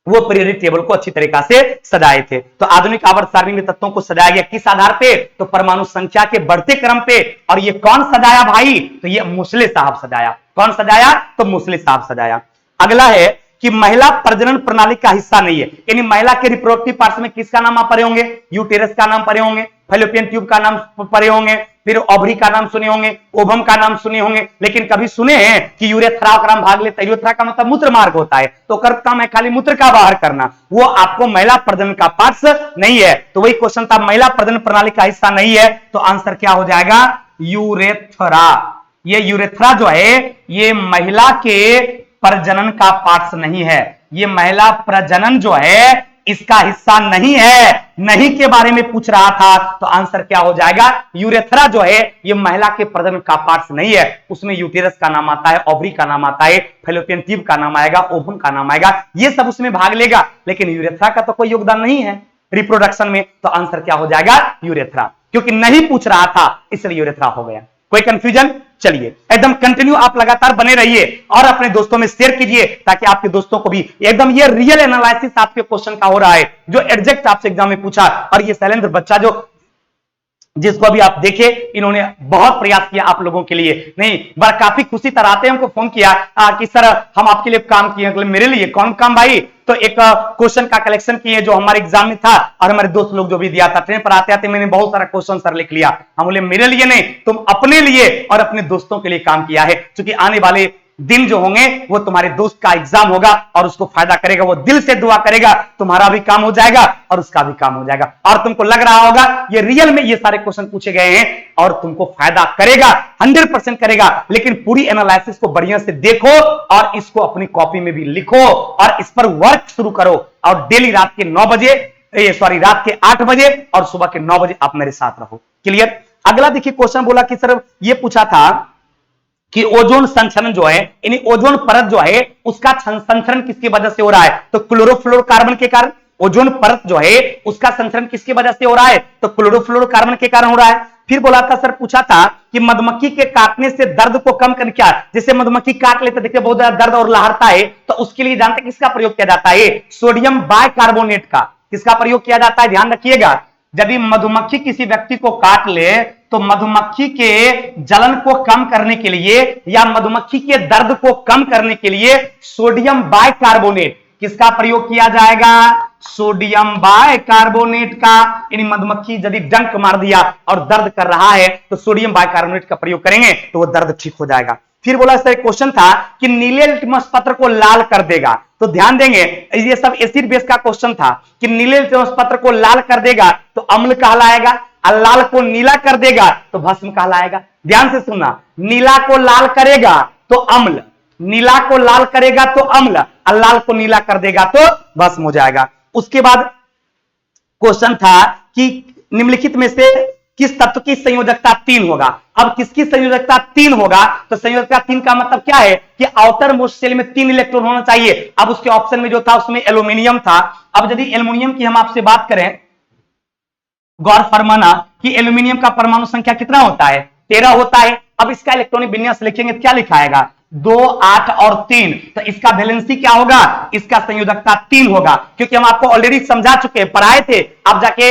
वो पीरियडिक टेबल को अच्छी तरीका से सजाए थे। तो आधुनिक आवर्त सारणी में तत्वों को सजाया गया किस आधार पे, तो परमाणु संख्या के बढ़ते क्रम पे। और ये कौन सजाया भाई, तो ये मोसले साहब सजाया। कौन सजाया, तो मोसले साहब सजाया। अगला है कि महिला प्रजनन प्रणाली का हिस्सा नहीं है, यानी महिला के रिप्रोडक्टिव पार्ट्स में किसका नाम आप पढ़े होंगे, यूटेरस का नाम पढ़े होंगे, फैलोपियन ट्यूब का नाम पढ़े होंगे, फिर ओवरी का नाम सुने होंगे, ओवम का नाम सुने होंगे। लेकिन कभी सुने हैं कि यूरेथ्रा का नाम भाग लेता है। यूरेथ्रा का मतलब मूत्र मार्ग होता है, तो कर काम है खाली मूत्र का बाहर करना, वो आपको महिला प्रजनन का पार्ट्स नहीं है। तो वही क्वेश्चन था, महिला प्रजनन प्रणाली का हिस्सा नहीं है, तो आंसर क्या हो जाएगा, यूरेथ्रा। ये यूरेथ्रा जो है ये महिला के प्रजनन का पार्ट्स नहीं है, ये महिला प्रजनन जो है इसका हिस्सा नहीं है। नहीं के बारे में पूछ रहा था, तो आंसर क्या हो जाएगा, यूरेथ्रा जो है ये महिला के प्रजनन का पार्ट्स नहीं है। उसमें यूटेरस का नाम आता है, ओवरी का नाम आता है, फैलोपियन ट्यूब का नाम आएगा, ओवम का नाम आएगा, ये सब उसमें भाग लेगा। लेकिन यूरेथ्रा का तो कोई योगदान नहीं है रिप्रोडक्शन में, तो आंसर क्या हो जाएगा, यूरेथ्रा। क्योंकि नहीं पूछ रहा था इसलिए यूरेथ्रा हो गया। कोई कंफ्यूजन? चलिए एकदम कंटिन्यू आप लगातार बने रहिए और अपने दोस्तों में शेयर कीजिए ताकि आपके दोस्तों को भी एकदम ये रियल एनालिसिस आपके क्वेश्चन का हो रहा है जो एग्जैक्ट आपसे एग्जाम में पूछा। और ये शैलेंद्र बच्चा जो जिसको अभी आप देखे, इन्होंने बहुत प्रयास किया आप लोगों के लिए। नहीं बड़ा काफी खुशी तराते हमको फोन किया कि सर हम आपके लिए काम किए। मेरे लिए कौन काम भाई? तो एक क्वेश्चन का कलेक्शन किए जो हमारे एग्जाम में था और हमारे दोस्त लोग जो भी दिया था। ट्रेन पर आते आते मैंने बहुत सारा क्वेश्चन सर लिख लिया। हम बोले मेरे लिए नहीं, तुम अपने लिए और अपने दोस्तों के लिए काम किया है, क्योंकि आने वाले दिन जो होंगे वो तुम्हारे दोस्त का एग्जाम होगा और उसको फायदा करेगा। वो दिल से दुआ करेगा, तुम्हारा भी काम हो जाएगा और उसका भी काम हो जाएगा। और तुमको लग रहा होगा ये रियल में ये सारे क्वेश्चन पूछे गए हैं और तुमको फायदा करेगा, 100% करेगा। लेकिन पूरी एनालिसिस को बढ़िया से देखो और इसको अपनी कॉपी में भी लिखो और इस पर वर्क शुरू करो। और डेली रात के 9 बजे रात के 8 बजे और सुबह के 9 बजे आप मेरे साथ रहो। क्लियर? अगला देखिए क्वेश्चन बोला कि सर ये पूछा था कि ओजोन संचरण जो है, यानी ओजोन परत जो है उसका संचरण किसकी वजह से हो रहा है? तो क्लोरोफ्लोरोकार्बन के कारण। ओजोन परत जो है उसका संचरण किसकी वजह से हो रहा है? तो क्लोरोफ्लोरोकार्बन के कारण हो रहा है। फिर बोला था सर, पूछा था कि मधुमक्खी के काटने से दर्द को कम करने क्या, जैसे मधुमक्खी काट लेते देखिए बहुत ज्यादा दर्द और लहरता है, तो उसके लिए जानते किसका प्रयोग किया जाता है? सोडियम बाइकार्बोनेट का। किसका प्रयोग किया जाता है? ध्यान रखिएगा, यदि मधुमक्खी किसी व्यक्ति को काट ले तो मधुमक्खी के जलन को कम करने के लिए या मधुमक्खी के दर्द को कम करने के लिए सोडियम बाइकार्बोनेट किसका प्रयोग किया जाएगा? सोडियम बाइकार्बोनेट का। यानी मधुमक्खी यदि डंक मार दिया और दर्द कर रहा है तो सोडियम बाइकार्बोनेट का प्रयोग करेंगे तो वो दर्द ठीक हो जाएगा। फिर बोला सर क्वेश्चन था कि नीले लिटमस पत्र को लाल कर देगा, तो ध्यान देंगे ये सब एसिड बेस का क्वेश्चन था कि नीले लिटमस पत्र को लाल कर देगा तो अम्ल कहलाएगा, और लाल को नीला कर देगा तो भस्म कहलाएगा। ध्यान से सुनना, नीला को लाल करेगा तो अम्ल, नीला को लाल करेगा तो अम्ल, और लाल को नीला कर देगा तो भस्म हो जाएगा। उसके बाद क्वेश्चन था कि निम्नलिखित में से किस तत्व की संयोजकता 3 होगा? अब किसकी संयोजकता 3 होगा? तो संयोजकता 3 का मतलब क्या है कि आउटर मोस्ट शेल में 3 इलेक्ट्रॉन होना चाहिए। अब उसके ऑप्शन में जो था उसमें एल्यूमिनियम था। अब यदि एल्यूमिनियम की हम आपसे बात करें, गौर फरमाना कि एल्यूमिनियम का परमाणु संख्या कितना होता है? 13 होता है। अब इसका इलेक्ट्रॉनिक विन्यास लिखेंगे, क्या लिखा आएगा? 2, 8 और 3। तो इसका वैलेंसी क्या होगा? इसका संयोजकता 3 होगा, क्योंकि हम आपको ऑलरेडी समझा चुके, पढ़ाए थे। आप जाके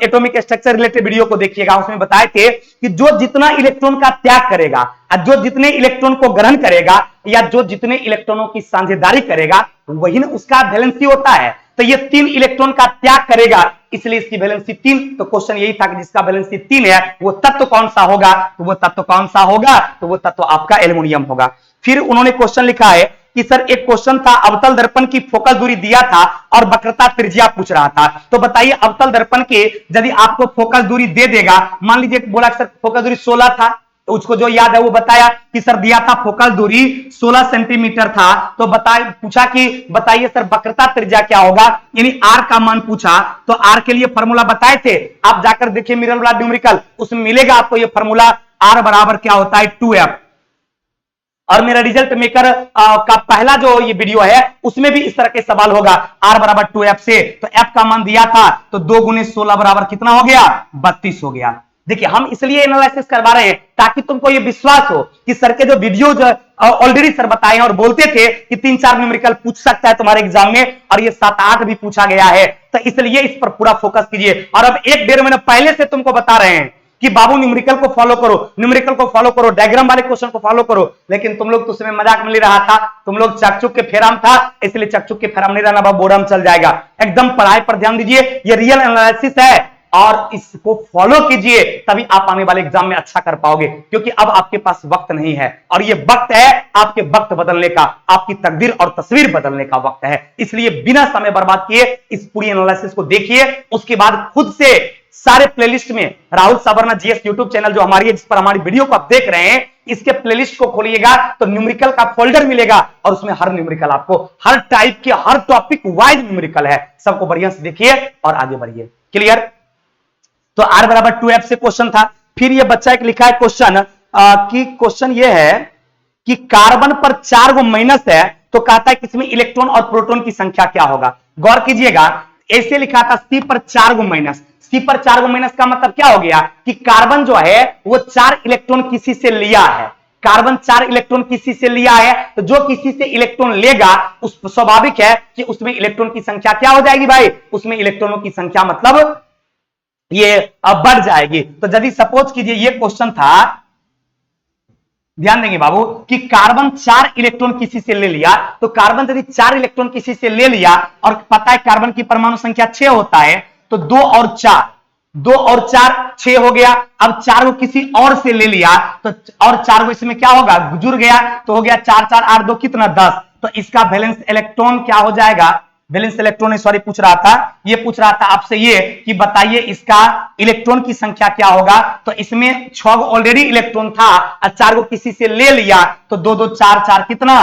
एटॉमिक स्ट्रक्चर रिलेटेड वीडियो को देखिएगा, उसमें बताए थे कि जो जितना इलेक्ट्रॉन का त्याग करेगा और जो जितने इलेक्ट्रॉन को ग्रहण करेगा या जो जितने इलेक्ट्रॉनों की साझेदारी करेगा वही ना उसका वैलेंसी होता है। तो ये 3 इलेक्ट्रॉन का त्याग करेगा, इसलिए इसकी वैलेंसी 3। तो क्वेश्चन यही था कि जिसका वैलेंसी 3 है वो तत्व कौन सा होगा? तो वो तत्व कौन सा होगा? तो वो तत्व आपका एल्यूमिनियम होगा। फिर उन्होंने क्वेश्चन लिखा है कि सर एक क्वेश्चन था, अवतल दर्पण की फोकस दूरी दिया था और वक्रता त्रिज्या पूछ रहा था। तो बताइए अवतल दर्पण के यदि आपको फोकस दूरी दे देगा, मान लीजिए बोला सर फोकस दूरी 16 था, तो उसको जो याद है वो बताया कि सर दिया था फोकस दूरी 16 सेंटीमीटर था। तो पूछा कि बताइए सर वक्रता त्रिज्या क्या होगा, यानी आर का मान पूछा। तो आर के लिए फॉर्मूला बताए थे, आप जाकर देखिए मिरर वाला न्यूमेरिकल, उसमें मिलेगा आपको ये फॉर्मूला, आर बराबर क्या होता है? 2f। और मेरा रिजल्ट मेकर का पहला जो ये वीडियो है उसमें भी इस तरह के सवाल होगा, आर बराबर 2f से। तो f का मान दिया था तो 2 गुने 16 बराबर कितना हो गया? 32 हो गया। देखिए हम इसलिए एनालिसिस करवा रहे हैं ताकि तुमको ये विश्वास हो कि सर के जो वीडियो ऑलरेडी सर बताए हैं और बोलते थे कि 3-4 न्यूमेरिकल पूछ सकता है तुम्हारे एग्जाम में, और ये 7-8 भी पूछा गया है। तो इसलिए इस पर पूरा फोकस कीजिए। और अब 1-1.5 महीने पहले से तुमको बता रहे हैं कि बाबू न्यूमेरिकल को फॉलो करो, न्यूमेरिकल को फॉलो करो, डायग्राम वाले क्वेश्चन को फॉलो करो। लेकिन तुम लोग तो उसमें मजाक में ले रहा था, तुम लोग चकचुक के फेराम था, इसलिए चकचुक के फेराम नहीं रहना, बोरम चल जाएगा। एकदम पढ़ाई पर ध्यान दीजिए, ये रियल एनालिसिस है और इसको फॉलो कीजिए, तभी आप आने वाले एग्जाम में अच्छा कर पाओगे। क्योंकि अब आपके पास वक्त नहीं है और ये वक्त है आपके वक्त बदलने का, आपकी तकदीर और तस्वीर बदलने का वक्त है। इसलिए बिना समय बर्बाद किए इस पूरी एनालिसिस को देखिए। उसके बाद खुद से सारे प्लेलिस्ट में राहुल सावरना जीएस यूट्यूब चैनल जो हमारी है, जिस पर हमारी वीडियो को आप देख रहे हैं, इसके प्लेलिस्ट को खोलिएगा तो न्यूमेरिकल का फोल्डर मिलेगा और उसमें हर न्यूमेरिकल आपको हर टाइप के हर टॉपिक वाइज न्यूमेरिकल है। सबको बढ़िया से देखिए और आगे बढ़िए। क्लियर? तो r बराबर 2f से क्वेश्चन था। फिर ये बच्चा एक लिखा है क्वेश्चन कि क्वेश्चन ये है कि कार्बन पर 4 गो माइनस है, तो कहता है कि इसमें इलेक्ट्रॉन और प्रोटॉन की संख्या क्या होगा। गौर कीजिएगा, ऐसे लिखा था C पर 4 गो माइनस, सी पर 4 माइनस का मतलब क्या हो गया कि कार्बन जो है वो 4 इलेक्ट्रॉन किसी से लिया है, कार्बन 4 इलेक्ट्रॉन किसी से लिया है, तो जो किसी से इलेक्ट्रॉन लेगा उस स्वाभाविक है कि उसमें इलेक्ट्रॉन की संख्या क्या हो जाएगी भाई, उसमें इलेक्ट्रॉनों की संख्या मतलब ये अब बढ़ जाएगी। तो यदि सपोज कीजिए ये क्वेश्चन था, ध्यान देंगे बाबू कि कार्बन 4 इलेक्ट्रॉन किसी से ले लिया, तो कार्बन यदि 4 इलेक्ट्रॉन किसी से ले लिया और पता है कार्बन की परमाणु संख्या 6 होता है, तो 2 और 4 6 हो गया। अब 4 को किसी और से ले लिया तो और 4 को इसमें क्या होगा, जुड़ गया, तो हो गया 4 4 8 2 कितना 10। तो इसका वैलेंस इलेक्ट्रॉन क्या हो जाएगा, वैलेंस इलेक्ट्रॉन सॉरी पूछ रहा था, ये पूछ रहा था आपसे ये कि बताइए इसका इलेक्ट्रॉन की संख्या क्या होगा। तो इसमें 6 ऑलरेडी इलेक्ट्रॉन था और 4 को किसी से ले लिया, तो 2 2 4 4 कितना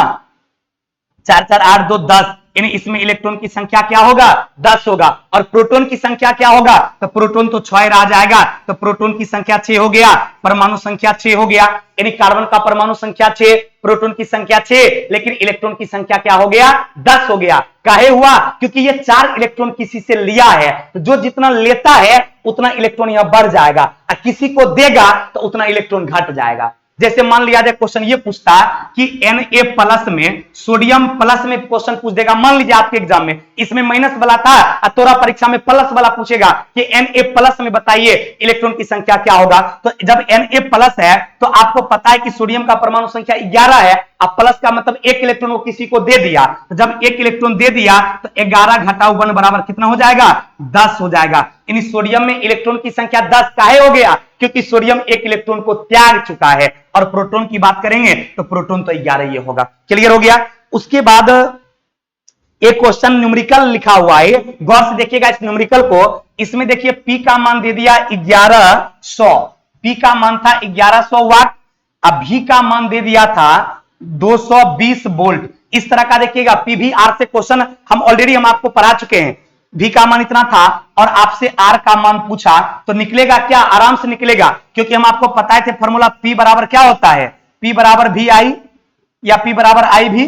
4 4 8 2 10, यानी इसमें इलेक्ट्रॉन की संख्या क्या होगा 10 होगा। और प्रोटॉन की संख्या क्या होगा, तो प्रोटॉन तो 6 रह जाएगा, तो प्रोटॉन की संख्या 6 हो गया, परमाणु संख्या 6 हो गया, यानी कार्बन का परमाणु संख्या 6, प्रोटॉन की संख्या 6, लेकिन इलेक्ट्रॉन की संख्या क्या हो गया 10 हो गया। काहे हुआ, क्योंकि ये 4 इलेक्ट्रॉन किसी से लिया है, तो जो जितना लेता है उतना इलेक्ट्रॉन यहां बढ़ जाएगा, और किसी को देगा तो उतना इलेक्ट्रॉन घट जाएगा। जैसे मान लिया जाए क्वेश्चन ये पूछता कि Na+ में सोडियम प्लस में क्वेश्चन पूछ देगा, मान लीजिए आपके एग्जाम में इसमें माइनस वाला था और तोरा परीक्षा में प्लस वाला पूछेगा कि Na+ में बताइए इलेक्ट्रॉन की संख्या क्या होगा। तो जब Na+ है तो आपको पता है कि सोडियम का परमाणु संख्या 11 है, अब प्लस का मतलब 1 इलेक्ट्रॉन को किसी को दे दिया, तो जब 1 इलेक्ट्रॉन दे दिया तो 11 घटाओ 1 बराबर कितना हो जाएगा 10 हो जाएगा। यानी सोडियम में इलेक्ट्रॉन की संख्या 10 काहे हो गया, क्योंकि सोडियम 1 इलेक्ट्रॉन को त्याग चुका है। और प्रोटॉन की बात करेंगे तो प्रोटॉन तो 11 ये होगा। क्लियर हो गया। उसके बाद एक क्वेश्चन न्यूमेरिकल लिखा हुआ है, गौर से देखिएगा इस न्यूमेरिकल को। इसमें देखिए पी का मान दे दिया 1100, पी का मान था 1100 वाट, अब भी का मान दे दिया था 220 वोल्ट। इस तरह का देखिएगा पीवीआर से क्वेश्चन हम ऑलरेडी आपको पढ़ा चुके हैं। भी का मान इतना था और आपसे आर का मान पूछा तो निकलेगा क्या, आराम से निकलेगा, क्योंकि हम आपको पता थे फॉर्मूला पी बराबर क्या होता है, पी बराबर भी आई या पी बराबर आई भी।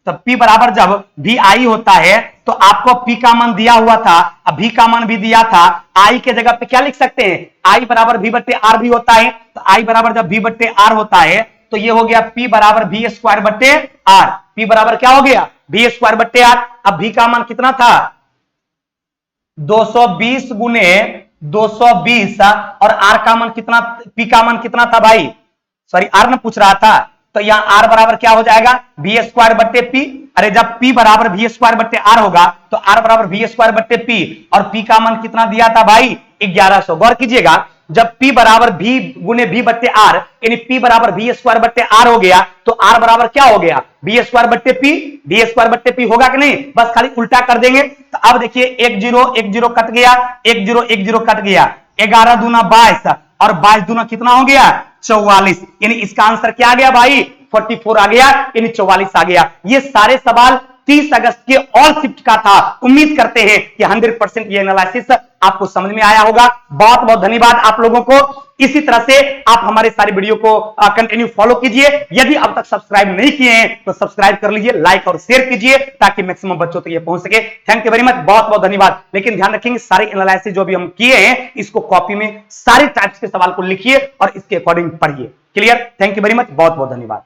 तो पी बराबर जब भी आई होता है तो आपको पी का मान दिया हुआ था, अब भी का मान भी दिया था, आई के जगह पे क्या लिख सकते हैं, आई बराबर भी बट्टे आर भी होता है। तो आई बराबर जब भी बट्टे आर होता है तो ये हो गया पी बराबर भी स्क्वायर बट्टे आर, पी बराबर क्या हो गया भी स्क्वायर बट्टे आर। अब भी का मान कितना था 220 गुने 220 और आर का मान कितना, पी का मान कितना था भाई, सॉरी आर ने पूछ रहा था, तो यहां आर बराबर क्या हो जाएगा भी स्क्वायर बट्टे पी। अरे जब पी बराबर भी स्क्वायर बट्टे आर होगा तो आर बराबर भी स्क्वायर बट्टे पी, और पी का मान कितना दिया था भाई 1100। गौर कीजिएगा जब P बराबर भी गुने भी बट्टे आर, यानी P बराबर भी स्क्वायर बट्टे आर हो गया, तो आर बराबर क्या हो गया बी स्क्वायर बट्टे पी, बी स्क्वायर बट्टे पी होगा कि नहीं, बस खाली उल्टा कर देंगे। तो अब देखिए 1 0 1 0 कट गया, 1 0 1 0 कट गया, 11 दूना 22 और 22 दूना कितना हो गया 44, यानी इसका आंसर क्या आ गया भाई 44 आ गया, यानी 44 आ गया। ये सारे सवाल 30 अगस्त के ऑल शिफ्ट का था। उम्मीद करते हैं कि 100% ये एनालिसिस आपको समझ में आया होगा। बहुत बहुत धन्यवाद आप लोगों को। इसी तरह से आप हमारे सारे वीडियो को कंटिन्यू फॉलो कीजिए। यदि अब तक सब्सक्राइब नहीं किए हैं तो सब्सक्राइब कर लीजिए, लाइक और शेयर कीजिए ताकि मैक्सिमम बच्चों तक ये पहुंच सके। थैंक यू वेरी मच, बहुत बहुत धन्यवाद। लेकिन ध्यान रखेंगे सारे एनालिसिस जो भी हम किए हैं इसको कॉपी में सारे टाइप्स के सवाल को लिखिए और इसके अकॉर्डिंग पढ़िए। Clear, thank you very much, बहुत बहुत धन्यवाद।